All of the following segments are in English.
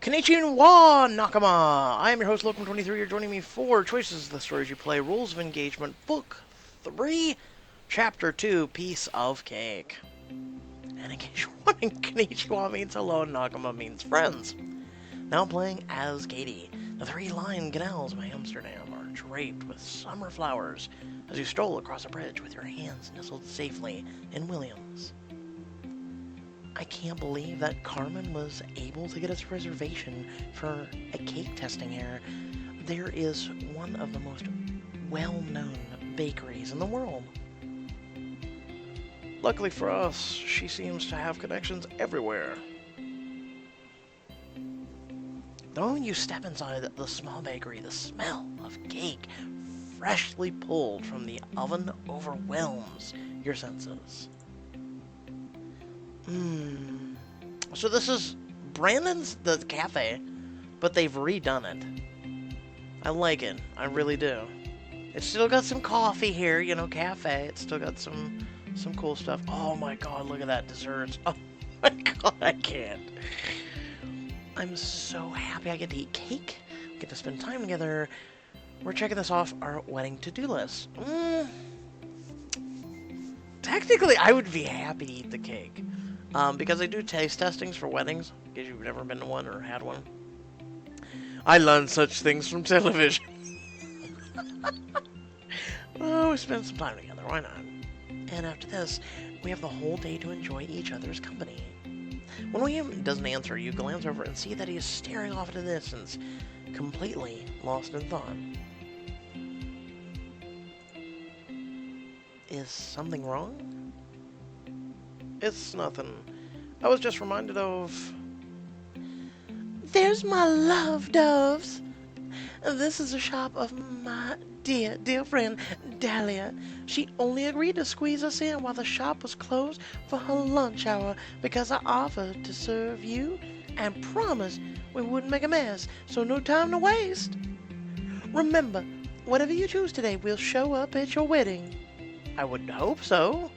Konnichiwa, Nakama! I am your host, Locum23. You're joining me for Choices, the Stories You Play, Rules of Engagement, Book 3, Chapter 2, Piece of Cake. And in case you're wondering, Konnichiwa means hello, and Nakama means friends. Now playing as Katie. The three-line canals of Amsterdam are draped with summer flowers as you stroll across a bridge with your hands nestled safely in Williams. I can't believe that Carmen was able to get us reservation for a cake testing here. There is one of the most well-known bakeries in the world. Luckily for us, she seems to have connections everywhere. The moment you step inside the small bakery, the smell of cake freshly pulled from the oven overwhelms your senses. So this is Brandon's the cafe, but they've redone it. I like it. I really do. It's still got some coffee here, you know, cafe. It's still got some cool stuff. Oh my god, look at that desserts. Oh my god, I can't. I'm so happy I get to eat cake. We get to spend time together. We're checking this off our wedding to-do list. Technically, I would be happy to eat the cake. Because I do taste testings for weddings, in case you've never been to one or had one. I learned such things from television. Oh, we spent some time together, why not? And after this, we have the whole day to enjoy each other's company. When William doesn't answer, you glance over and see that he is staring off into the distance, completely lost in thought. Is something wrong? It's nothing. I was just reminded of... There's my love doves. This is the shop of my dear, dear friend, Dahlia. She only agreed to squeeze us in while the shop was closed for her lunch hour because I offered to serve you and promised we wouldn't make a mess, so no time to waste. Remember, whatever you choose today will show up at your wedding. I would hope so.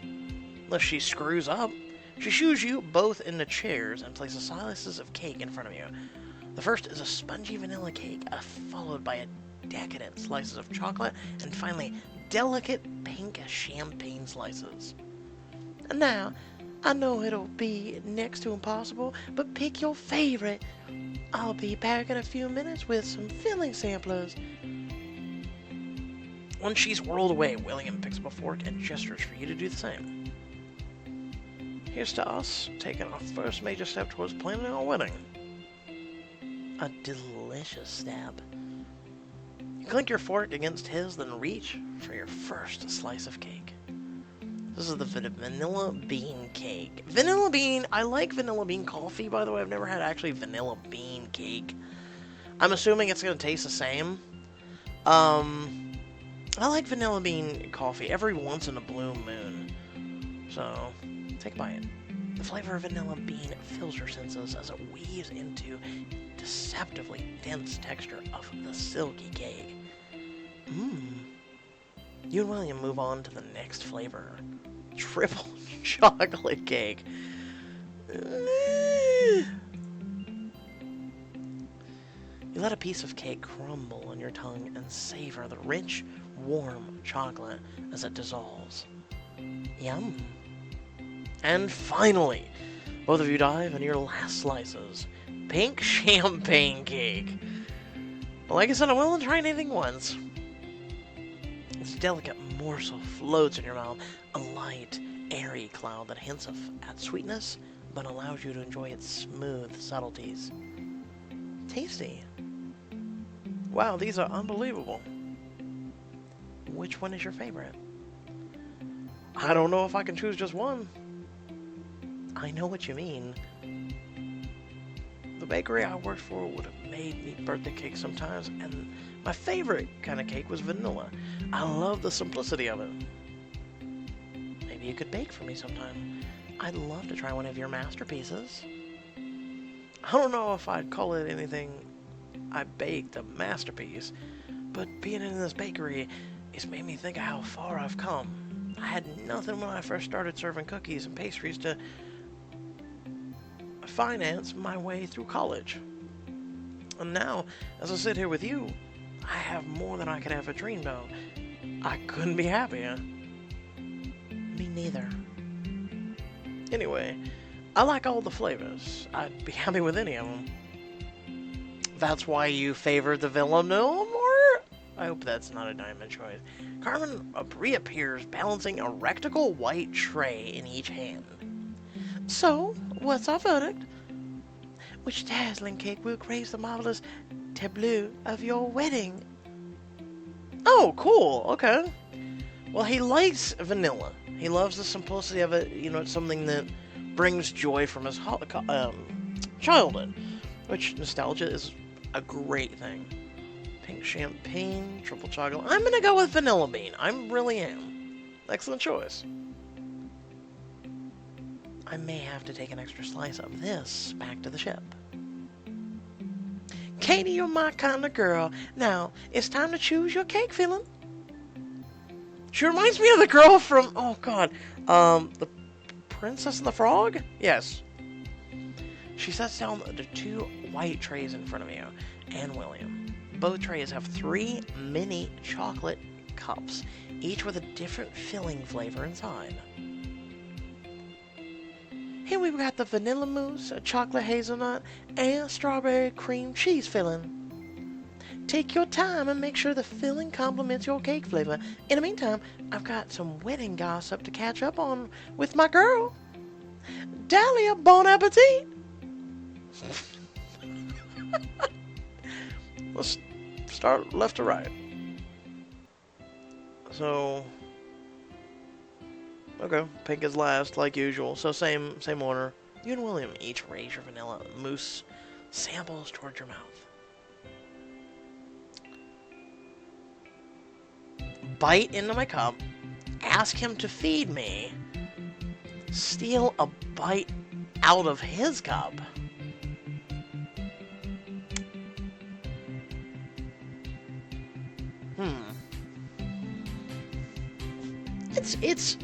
Unless she screws up. She shoos you both into chairs and places slices of cake in front of you. The first is a spongy vanilla cake, followed by a decadent slices of chocolate, and finally, delicate pink champagne slices. And now, I know it'll be next to impossible, but pick your favorite. I'll be back in a few minutes with some filling samplers. When she's whirled away, William picks up a fork and gestures for you to do the same. Here's to us, taking our first major step towards planning our wedding. A delicious stab. You clink your fork against his, then reach for your first slice of cake. This is the vanilla bean cake. Vanilla bean, I like vanilla bean coffee, by the way. I've never had actually vanilla bean cake. I'm assuming it's going to taste the same. I like vanilla bean coffee every once in a blue moon. So... take a bite. The flavor of vanilla bean fills your senses as it weaves into deceptively dense texture of the silky cake. You and William move on to the next flavor. Triple chocolate cake. You let a piece of cake crumble on your tongue and savor the rich, warm chocolate as it dissolves. Yum. And finally, both of you dive into your last slices. Pink champagne cake. Like I said, I'm willing to try anything once. This delicate morsel floats in your mouth, a light, airy cloud that hints at sweetness, but allows you to enjoy its smooth subtleties. Tasty. Wow, these are unbelievable. Which one is your favorite? I don't know if I can choose just one. I know what you mean. The bakery I worked for would have made me birthday cake sometimes, and my favorite kind of cake was vanilla. I love the simplicity of it. Maybe you could bake for me sometime. I'd love to try one of your masterpieces. I don't know if I'd call it anything I baked a masterpiece, but being in this bakery has made me think of how far I've come. I had nothing when I first started serving cookies and pastries to finance my way through college. And now, as I sit here with you, I have more than I could ever dreamed of. I couldn't be happier. Me neither. Anyway, I like all the flavors. I'd be happy with any of them. That's why you favored the Villanelle more? I hope that's not a diamond choice. Carmen reappears, balancing a rectangle white tray in each hand. So, what's our verdict? Which dazzling cake will grace the marvelous tableau of your wedding? Oh, cool. Okay. Well, he likes vanilla. He loves the simplicity of it. You know, it's something that brings joy from his childhood, which nostalgia is a great thing. Pink champagne, triple chocolate. I'm gonna go with vanilla bean. I really am. Excellent choice. I may have to take an extra slice of this back to the ship. Katie, you're my kind of girl. Now, it's time to choose your cake filling. She reminds me of the girl from, oh god, the Princess and the Frog? Yes. She sets down the two white trays in front of you and William. Both trays have 3 mini chocolate cups, each with a different filling flavor inside. Here we've got the vanilla mousse, a chocolate hazelnut, and strawberry cream cheese filling. Take your time and make sure the filling complements your cake flavor. In the meantime, I've got some wedding gossip to catch up on with my girl. Dahlia, bon appetit! Let's start left to right. So, okay, pink is last, like usual. So same order. You and William each raise your vanilla mousse samples towards your mouth. Bite into my cup. Ask him to feed me. Steal a bite out of his cup.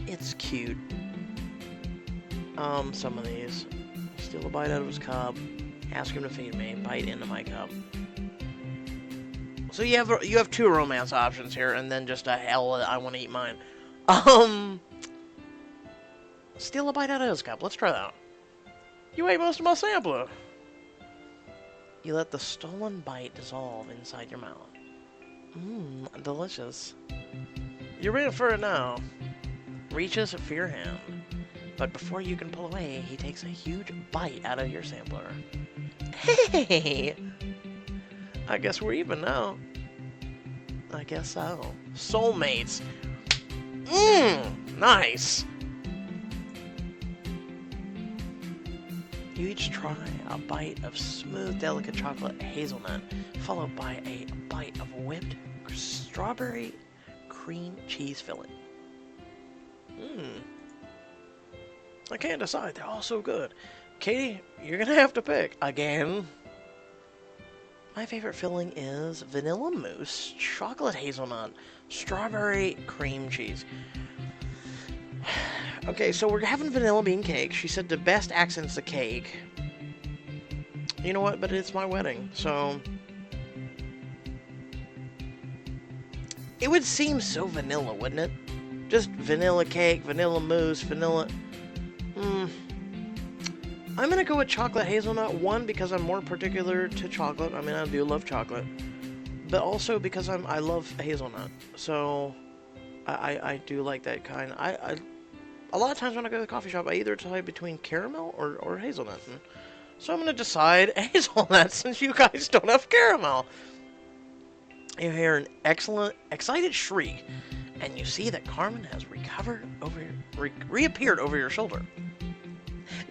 It's cute. Some of these. Steal a bite out of his cup. Ask him to feed me. Bite into my cup. So you have 2 romance options here, and then just a hell, I want to eat mine. Steal a bite out of his cup. Let's try that. You ate most of my sampler. You let the stolen bite dissolve inside your mouth. Mmm, delicious. You're ready for it now. Reaches for your hand. But before you can pull away, he takes a huge bite out of your sampler. Hey! I guess we're even now. I guess so. Soulmates. Nice. You each try a bite of smooth, delicate chocolate hazelnut, followed by a bite of whipped strawberry cream cheese filling. I can't decide. They're all so good. Katie, you're gonna have to pick again. My favorite filling is vanilla mousse, chocolate hazelnut, strawberry cream cheese. Okay, so we're having vanilla bean cake. She said the best accents the cake. You know what? But it's my wedding, so it would seem so vanilla, wouldn't it? Just vanilla cake, vanilla mousse, vanilla. I'm gonna go with chocolate hazelnut. One, because I'm more particular to chocolate. I mean, I do love chocolate, but also because I love hazelnut. So I do like that kind. A lot of times when I go to the coffee shop, I either decide between caramel or hazelnut. So I'm gonna decide hazelnut since you guys don't have caramel. You hear an excited shriek, and you see that Carmen has reappeared over your shoulder.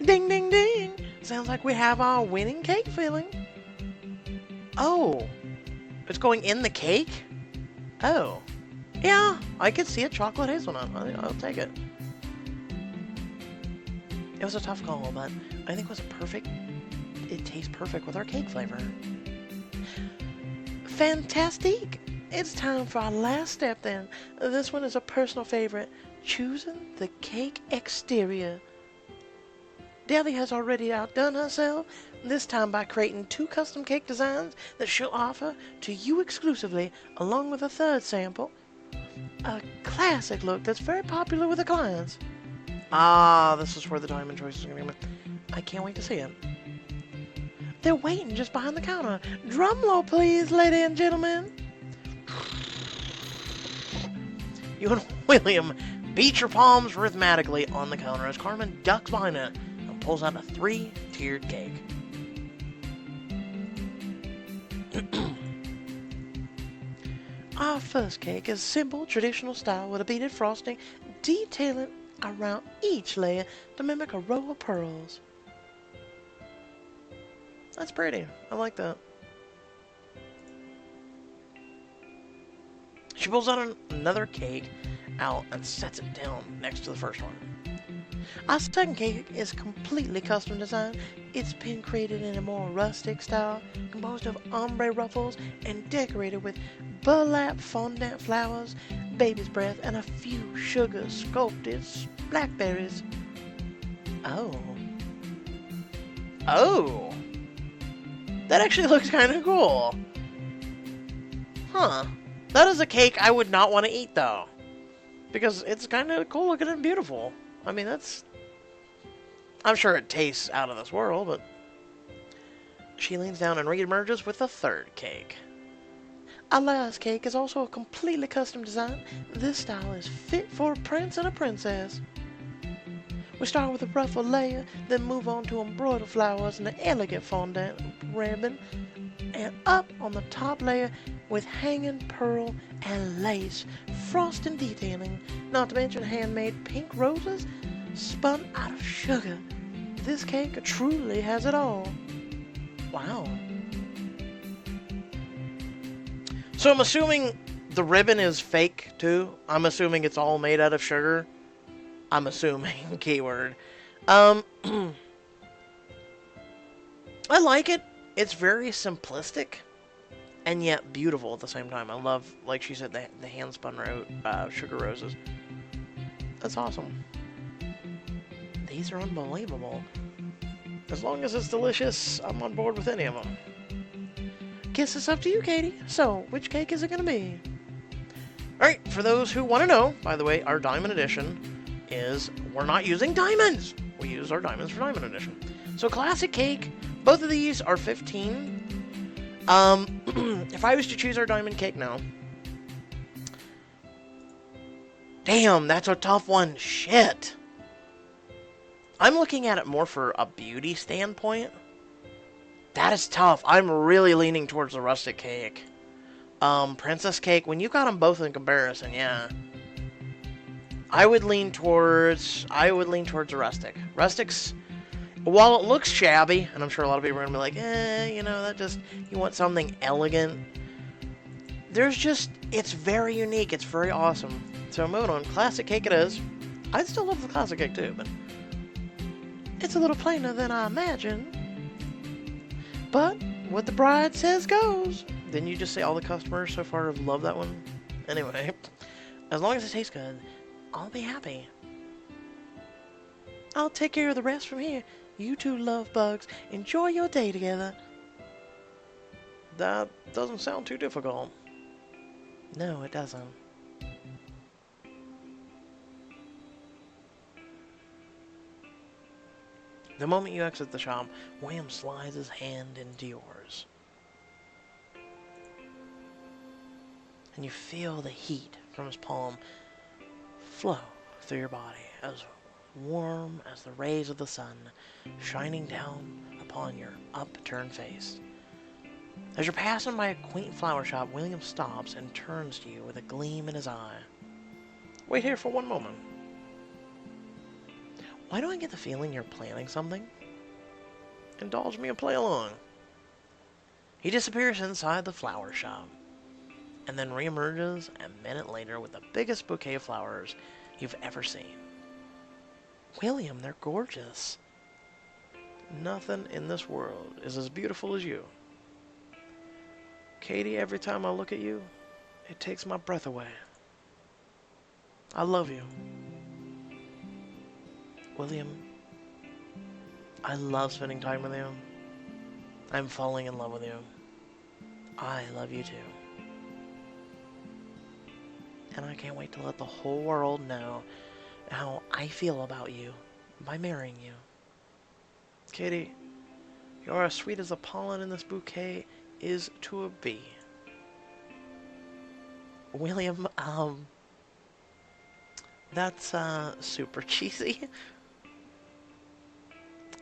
Ding, ding, ding! Sounds like we have our winning cake filling. Oh, it's going in the cake? Oh, yeah, I could see a chocolate hazelnut. I'll take it. It was a tough call, but I think it tastes perfect with our cake flavor. Fantastic! It's time for our last step then. This one is a personal favorite. Choosing the cake exterior. Deli has already outdone herself, this time by creating 2 custom cake designs that she'll offer to you exclusively, along with a third sample. A classic look that's very popular with the clients. Ah, this is where the diamond choice is going to come in. I can't wait to see it. They're waiting just behind the counter. Drum roll, please, ladies and gentlemen. You and William beat your palms rhythmically on the counter as Carmen ducks behind it and pulls out a 3-tiered cake. Our first cake is simple, traditional style with a beaded frosting, detailing around each layer to mimic a row of pearls. That's pretty. I like that. She pulls out another cake out and sets it down next to the first one. Our second cake is completely custom designed. It's been created in a more rustic style, composed of ombre ruffles and decorated with burlap fondant flowers, baby's breath, and a few sugar sculpted blackberries. Oh. Oh! That actually looks kind of cool. Huh. That is a cake I would not want to eat, though. Because it's kind of cool looking and beautiful. I mean, that's... I'm sure it tastes out of this world, but... She leans down and re-emerges with the third cake. Our last cake is also a completely custom design. This style is fit for a prince and a princess. We start with a ruffle layer, then move on to embroidered flowers and an elegant fondant ribbon, and up on the top layer with hanging pearl and lace, frosting detailing, not to mention handmade pink roses spun out of sugar. This cake truly has it all. Wow. So I'm assuming the ribbon is fake too. I'm assuming it's all made out of sugar. I'm assuming, keyword. I like it. It's very simplistic and yet beautiful at the same time. I love, like she said, the hand-spun sugar roses. That's awesome. These are unbelievable. As long as it's delicious, I'm on board with any of them. Guess it's up to you, Katie. So, which cake is it going to be? Alright, for those who want to know, by the way, our Diamond Edition is, we're not using diamonds. We use our diamonds for Diamond Edition. So, classic cake, both of these are 15. If I was to choose our diamond cake now... Damn, that's a tough one. Shit. I'm looking at it more for a beauty standpoint. That is tough. I'm really leaning towards the rustic cake. Princess cake, when you got them both in comparison, yeah. I would lean towards the rustic. Rustic's, while it looks shabby, and I'm sure a lot of people are going to be like, you know, that just, you want something elegant. There's just, it's very unique. It's very awesome. So moving on, classic cake it is. I'd still love the classic cake too, but it's a little plainer than I imagined. But what the bride says goes. Didn't you just say all the customers so far have loved that one? Anyway, as long as it tastes good, I'll be happy. I'll take care of the rest from here. You two love bugs. Enjoy your day together. That doesn't sound too difficult. No, it doesn't. The moment you exit the shop, William slides his hand into yours. And you feel the heat from his palm flow through your body, as warm as the rays of the sun shining down upon your upturned face. As you're passing by a quaint flower shop, William stops and turns to you with a gleam in his eye. Wait here for one moment. Why do I get the feeling you're planning something? Indulge me and play along. He disappears inside the flower shop, and then reemerges a minute later with the biggest bouquet of flowers you've ever seen. William, they're gorgeous. Nothing in this world is as beautiful as you. Katie, every time I look at you, it takes my breath away. I love you. William, I love spending time with you. I'm falling in love with you. I love you too. And I can't wait to let the whole world know how I feel about you by marrying you. Katie, you're as sweet as the pollen in this bouquet is to a bee. William, that's, super cheesy.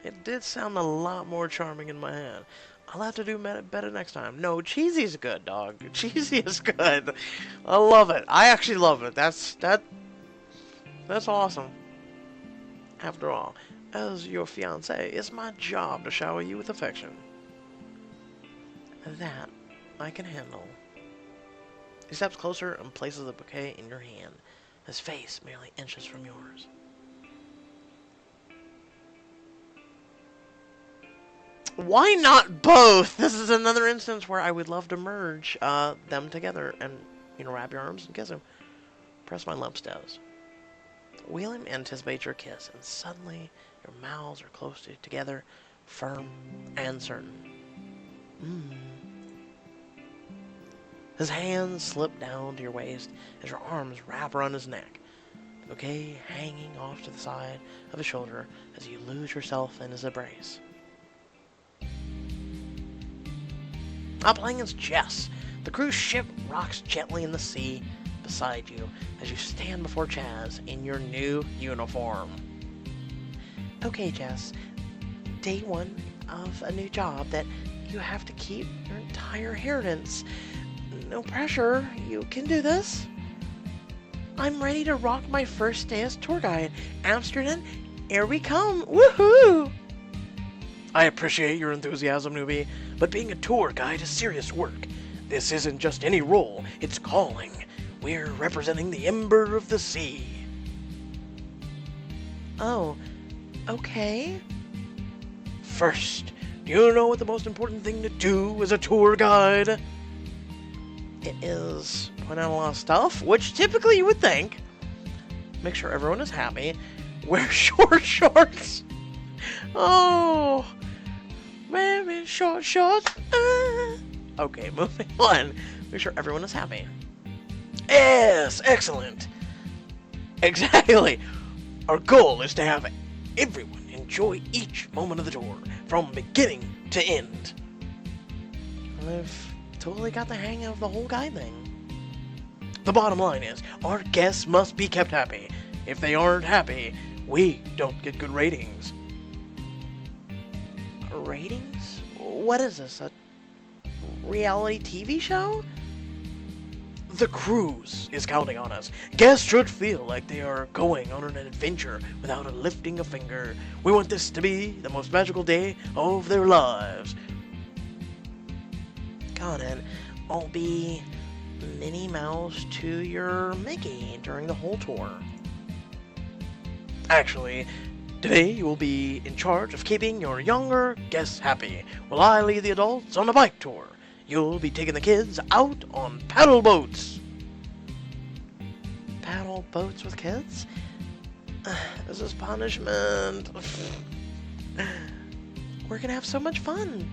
It did sound a lot more charming in my head. I'll have to do better next time. No, cheesy's good, dog. Cheesy is good. I love it. I actually love it. That's awesome. After all, as your fiancé, it's my job to shower you with affection. That I can handle. He steps closer and places the bouquet in your hand, his face merely inches from yours. Why not both? This is another instance where I would love to merge them together and, wrap your arms and kiss him. Press my lips does. William anticipates your kiss, and suddenly your mouths are close together, firm and certain. His hands slip down to your waist as your arms wrap around his neck, the bouquet hanging off to the side of his shoulder as you lose yourself in his embrace. Playing is Jess. The cruise ship rocks gently in the sea beside you as you stand before Chaz in your new uniform. Okay, Jess. Day one of a new job that you have to keep your entire inheritance. No pressure. You can do this. I'm ready to rock my first day as tour guide. Amsterdam, here we come. Woohoo! I appreciate your enthusiasm, newbie, but being a tour guide is serious work. This isn't just any role, it's calling. We're representing the ember of the sea. Oh, okay. First, do you know what the most important thing to do as a tour guide? It is point out a lot of stuff, which typically you would think. Make sure everyone is happy. Wear short shorts. Oh, wearing short shorts. Okay, moving on. Make sure everyone is happy. Yes, excellent. Exactly. Our goal is to have everyone enjoy each moment of the tour, from beginning to end. I've totally got the hang of the whole guide thing. The bottom line is, our guests must be kept happy. If they aren't happy, we don't get good ratings. Ratings? What is this, a reality TV show? The cruise is counting on us. Guests should feel like they are going on an adventure without lifting a finger. We want this to be the most magical day of their lives. Got it. I'll be Minnie Mouse to your Mickey during the whole tour. Actually, today you will be in charge of keeping your younger guests happy, while I lead the adults on a bike tour. You'll be taking the kids out on paddle boats. Paddle boats with kids? This is punishment. We're gonna have so much fun.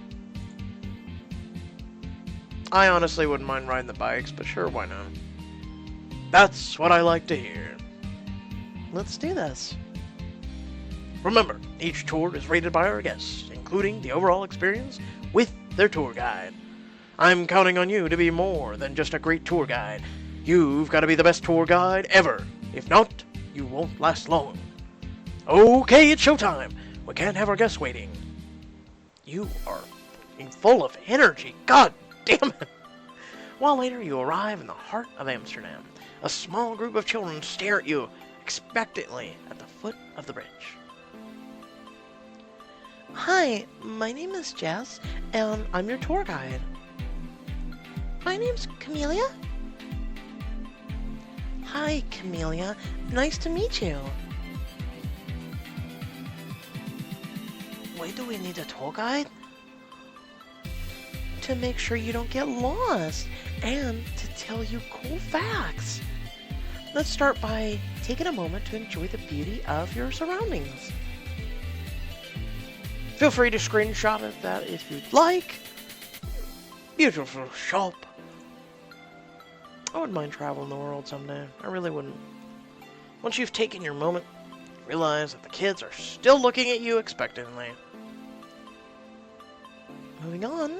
I honestly wouldn't mind riding the bikes, but sure, why not? That's what I like to hear. Let's do this. Remember, each tour is rated by our guests, including the overall experience with their tour guide. I'm counting on you to be more than just a great tour guide. You've got to be the best tour guide ever. If not, you won't last long. Okay, it's showtime. We can't have our guests waiting. You are full of energy. God damn it. While later, you arrive in the heart of Amsterdam. A small group of children stare at you expectantly at the foot of the bridge. Hi, my name is Jess, and I'm your tour guide. My name's Camellia. Hi, Camellia. Nice to meet you. Why do we need a tour guide? To make sure you don't get lost, and to tell you cool facts. Let's start by taking a moment to enjoy the beauty of your surroundings. Feel free to screenshot it that if you'd like. Beautiful shop. I wouldn't mind traveling the world someday. I really wouldn't. Once you've taken your moment, realize that the kids are still looking at you expectantly. Moving on.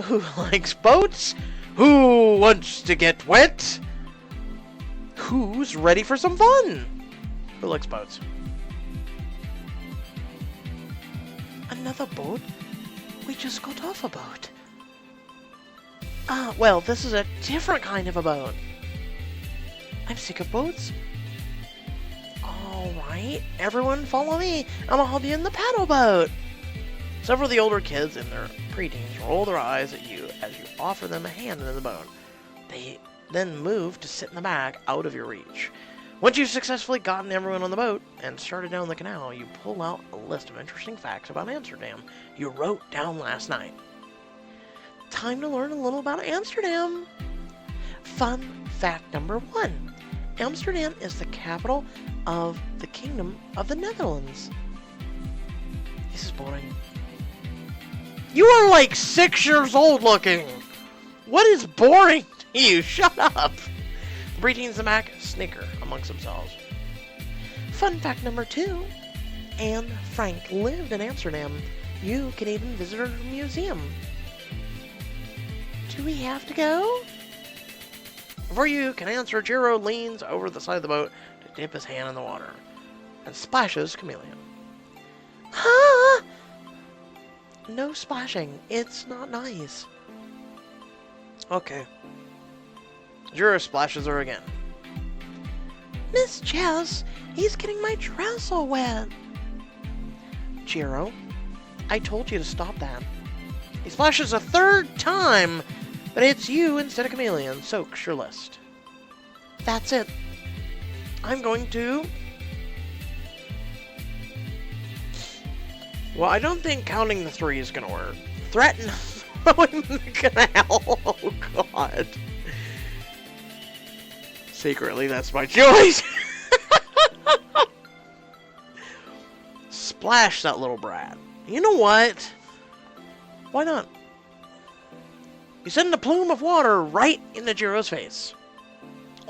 Who likes boats? Who wants to get wet? Who's ready for some fun? Who likes boats? Another boat? We just got off a boat. Ah, well, this is a different kind of a boat. I'm sick of boats. Alright, everyone follow me. I'm gonna help you in the paddle boat. Several of the older kids in their preteens roll their eyes at you as you offer them a hand in the boat. They then move to sit in the back, out of your reach. Once you've successfully gotten everyone on the boat and started down the canal, you pull out a list of interesting facts about Amsterdam you wrote down last night. Time to learn a little about Amsterdam. Fun fact number 1. Amsterdam is the capital of the Kingdom of the Netherlands. This is boring. You are like 6 years old looking. What is boring to you? Shut up. The preteens in the back snicker amongst themselves. Fun fact number 2. Anne Frank lived in Amsterdam. You can even visit her museum. Do we have to go? Before you can answer, Jiro leans over the side of the boat to dip his hand in the water and splashes Chameleon. Huh? No splashing. It's not nice. Okay. Jiro splashes her again. Miss Jess, he's getting my dress all wet. Jiro, I told you to stop that. He splashes a 3rd time, but it's you instead of Chameleon. Soaks your list. That's it. I'm going to... Well, I don't think counting the 3 is going to work. Threaten throwing the canal. Oh, God. Secretly, that's my choice. Splash that little brat. You know what? Why not? You send a plume of water right into Jiro's face.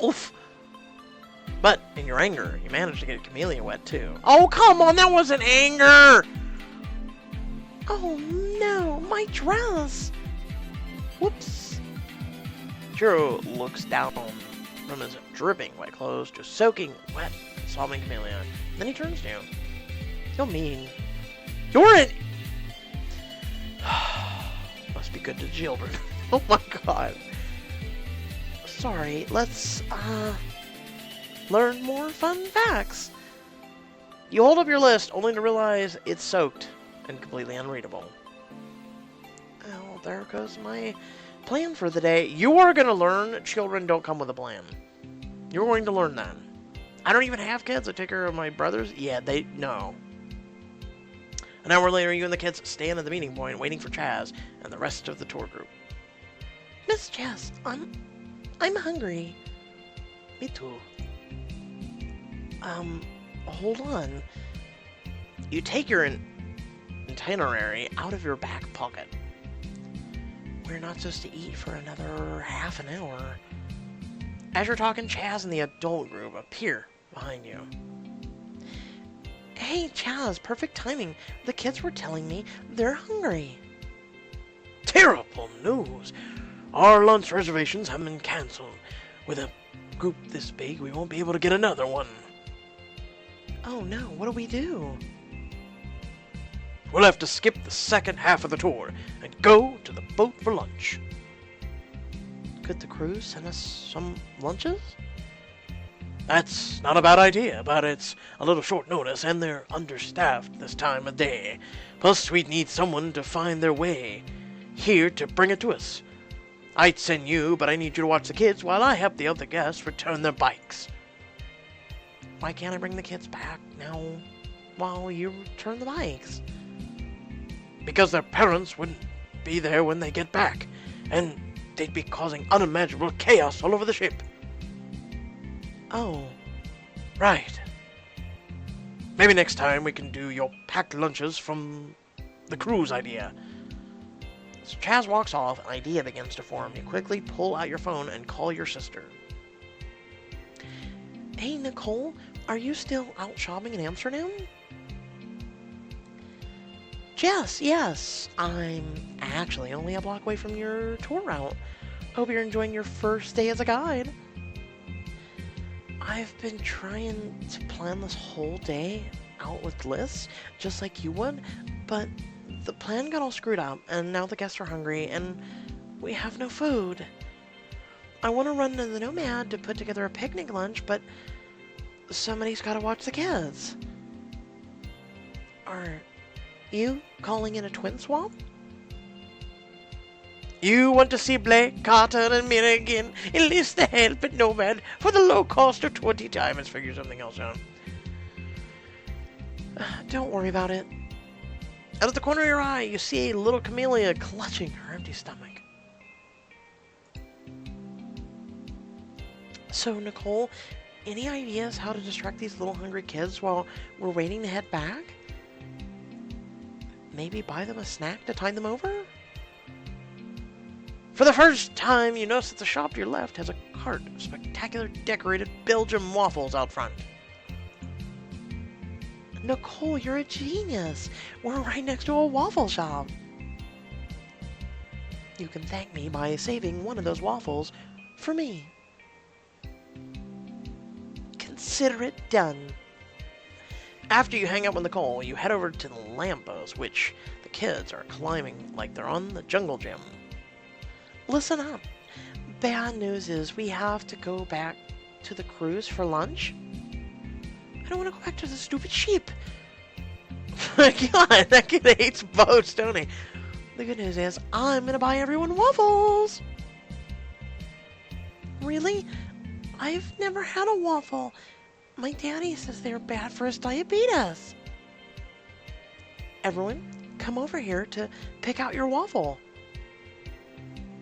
Oof. But, in your anger, you managed to get Chameleon wet, too. Oh, come on, that wasn't anger! Oh, no, my dress! Whoops. Jiro looks down from his dripping wet clothes to soaking wet, sobbing Chameleon. Then he turns to you. You're mean. You're an... Must be good to children. Oh my God. Sorry, let's, learn more fun facts. You hold up your list only to realize it's soaked and completely unreadable. Oh, there goes my plan for the day. You are going to learn children don't come with a plan. You're going to learn that. I don't even have kids. I take care of my brothers. Yeah, they know. An hour later, you and the kids stand at the meeting point waiting for Chaz and the rest of the tour group. Miss Chaz, I'm hungry. Me too. Hold on. You take your itinerary out of your back pocket. We're not supposed to eat for another half an hour. As you're talking, Chaz and the adult group appear behind you. Hey, Chaz, perfect timing. The kids were telling me they're hungry. Terrible news. Our lunch reservations have been canceled. With a group this big, we won't be able to get another one. Oh no, what do we do? We'll have to skip the second half of the tour and go to the boat for lunch. Could the crew send us some lunches? That's not a bad idea, but it's a little short notice and they're understaffed this time of day. Plus, we'd need someone to find their way here to bring it to us. I'd send you, but I need you to watch the kids while I help the other guests return their bikes. Why can't I bring the kids back now while you return the bikes? Because their parents wouldn't be there when they get back, and they'd be causing unimaginable chaos all over the ship. Oh. Right. Maybe next time we can do your packed lunches from the cruise idea. As Chaz walks off, an idea begins to form. You quickly pull out your phone and call your sister. Hey, Nicole, are you still out shopping in Amsterdam? Jess, yes. I'm actually only a block away from your tour route. Hope you're enjoying your first day as a guide. I've been trying to plan this whole day out with lists, just like you would, but the plan got all screwed up, and now the guests are hungry, and we have no food. I want to run to the Nomad to put together a picnic lunch, but somebody's got to watch the kids. Are you calling in a twin swap? You want to see Blake, Carter, and Mina again? Enlist the help at Nomad for the low cost of 20 diamonds. Figure something else out. Don't worry about it. Out of the corner of your eye, you see a little camellia clutching her empty stomach. So, Nicole, any ideas how to distract these little hungry kids while we're waiting to head back? Maybe buy them a snack to tide them over? For the first time, you notice that the shop to your left has a cart of spectacular decorated Belgian waffles out front. Nicole, you're a genius. We're right next to a waffle shop. You can thank me by saving one of those waffles for me. Consider it done. After you hang up with Nicole, you head over to the lamppost, which the kids are climbing like they're on the jungle gym. Listen up. Bad news is we have to go back to the cruise for lunch. I don't want to go back to the stupid sheep. God, that kid hates boats, don't he? The good news is I'm going to buy everyone waffles. Really? I've never had a waffle. My daddy says they're bad for his diabetes. Everyone, come over here to pick out your waffle.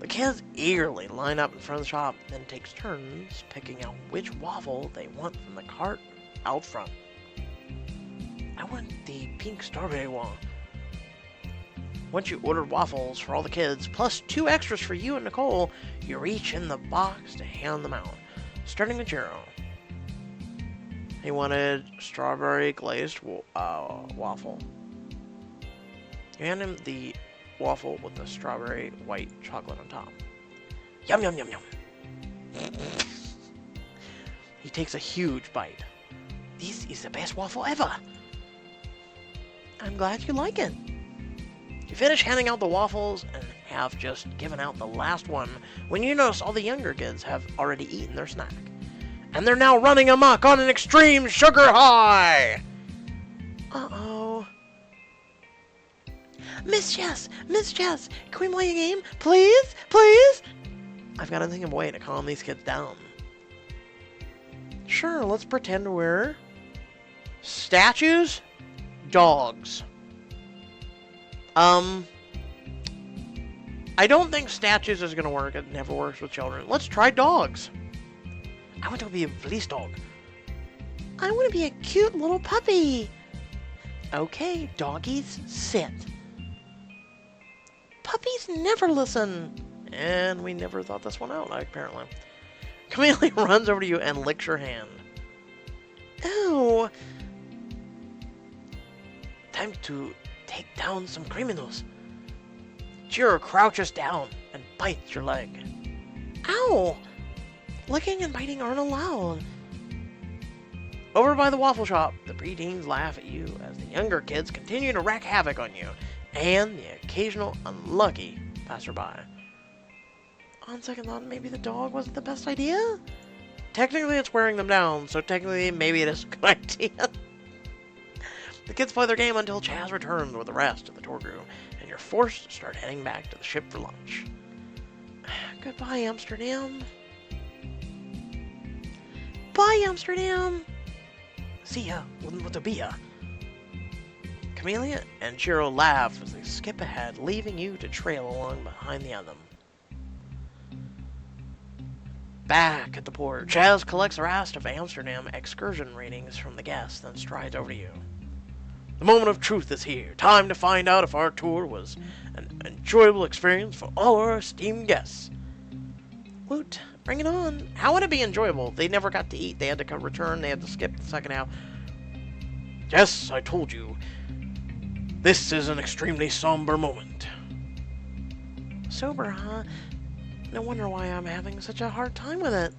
The kids eagerly line up in front of the shop, then takes turns picking out which waffle they want from the cart out front. I want the pink strawberry one. Once you ordered waffles for all the kids, plus 2 extras for you and Nicole, you reach in the box to hand them out, starting with Jero. He wanted strawberry glazed waffle. You hand him the waffle with the strawberry white chocolate on top. Yum, yum, yum, yum. He takes a huge bite. This is the best waffle ever. I'm glad you like it. You finish handing out the waffles and have just given out the last one when you notice all the younger kids have already eaten their snack. And they're now running amok on an extreme sugar high! Uh-oh. Miss Jess, can we play a game? Please? Please? I've got to think of a way to calm these kids down. Sure, let's pretend we're statues, dogs. I don't think statues is going to work. It never works with children. Let's try dogs. I want to be a police dog. I want to be a cute little puppy. Okay, doggies, sit. Puppies never listen. And we never thought this one out, apparently. Chameleon runs over to you and licks your hand. Ew. Time to take down some criminals. Jiro crouches down and bites your leg. Ow! Licking and biting aren't allowed. Over by the waffle shop, the preteens laugh at you as the younger kids continue to wreak havoc on you and the occasional unlucky passerby. On second thought, maybe the dog wasn't the best idea? Technically, it's wearing them down, so technically, maybe it is a good idea. The kids play their game until Chaz returns with the rest of the tour group, and you're forced to start heading back to the ship for lunch. Goodbye, Amsterdam. Bye, Amsterdam. See ya with the beer. Chameleon and Jiro laugh as they skip ahead, leaving you to trail along behind the other. Back at the port, Chaz collects the rest of Amsterdam excursion ratings from the guests, then strides over to you. The moment of truth is here. Time to find out if our tour was an enjoyable experience for all our esteemed guests. Woot, bring it on. How would it be enjoyable? They never got to eat. They had to return. They had to skip the second half. Yes, I told you. This is an extremely somber moment. Sober, huh? No wonder why I'm having such a hard time with it.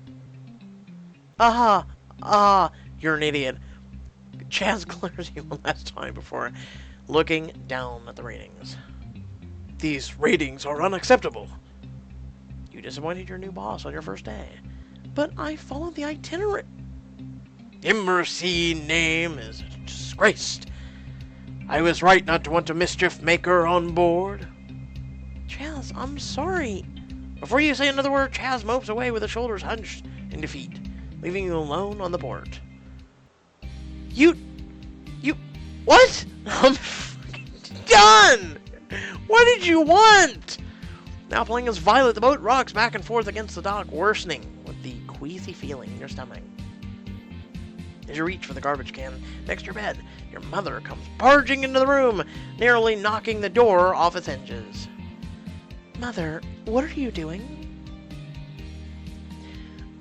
You're an idiot. Chaz glares you one last time before looking down at the ratings. These ratings are unacceptable. You disappointed your new boss on your first day. But I followed the itinerary. Immersi name is disgraced. I was right not to want a mischief maker on board. Chaz, I'm sorry. Before you say another word, Chaz mopes away with his shoulders hunched in defeat, leaving you alone on the port. You, what? I'm done! What did you want? Now playing as Violet, the boat rocks back and forth against the dock, worsening with the queasy feeling in your stomach. As you reach for the garbage can next to your bed, your mother comes barging into the room, nearly knocking the door off its hinges. Mother, what are you doing?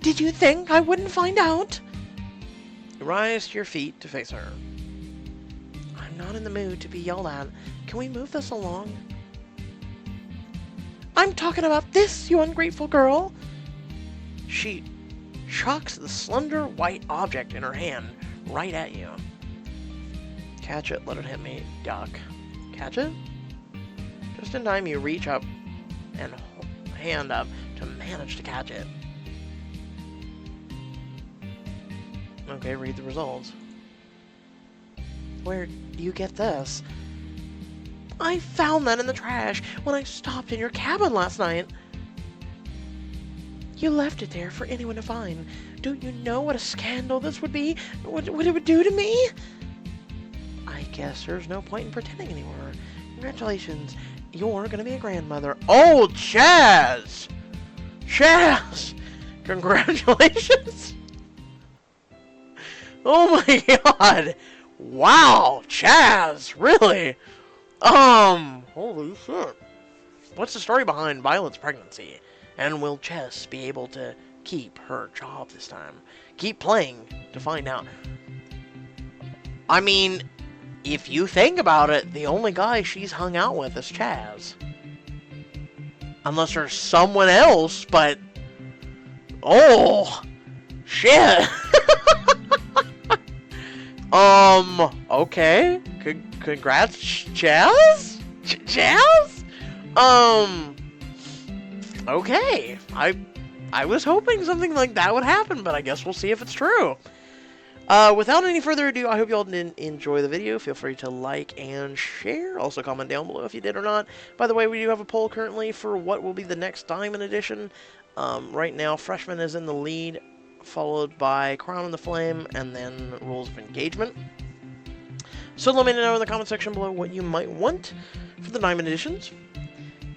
Did you think I wouldn't find out? You rise to your feet to face her. I'm not in the mood to be yelled at. Can we move this along? I'm talking about this, you ungrateful girl. She chucks the slender white object in her hand right at you. Catch it, let it hit me, duck. Catch it? Just in time you reach up and hand up to manage to catch it. Okay, read the results. Where do you get this? I found that in the trash when I stopped in your cabin last night. You left it there for anyone to find. Don't you know what a scandal this would be? What it would do to me? I guess there's no point in pretending anymore. Congratulations. You're gonna be a grandmother. Oh, Chaz! Chaz! Congratulations! Oh my god! Wow, Chaz! Really? Holy shit. What's the story behind Violet's pregnancy? And will Chess be able to keep her job this time? Keep playing to find out. I mean, if you think about it, the only guy she's hung out with is Chaz. Unless there's someone else, but... Oh! Shit! Okay. Congrats, Chaz? Chaz? Okay. I was hoping something like that would happen, but I guess we'll see if it's true. Without any further ado, I hope you all did enjoy the video. Feel free to like and share. Also comment down below if you did or not. By the way, we do have a poll currently for what will be the next Diamond Edition. Right now, Freshman is in the lead, followed by Crown and the Flame, and then Rules of Engagement. So let me know in the comment section below what you might want for the Diamond Editions.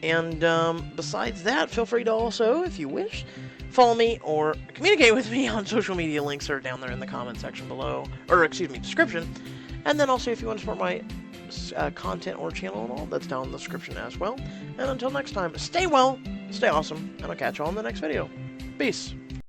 And besides that, feel free to also, if you wish, follow me or communicate with me on social media. Links are down there in the comment section below, or excuse me, description. And then also if you want to support my content or channel and all, that's down in the description as well. And until next time, stay well, stay awesome, and I'll catch you all in the next video. Peace.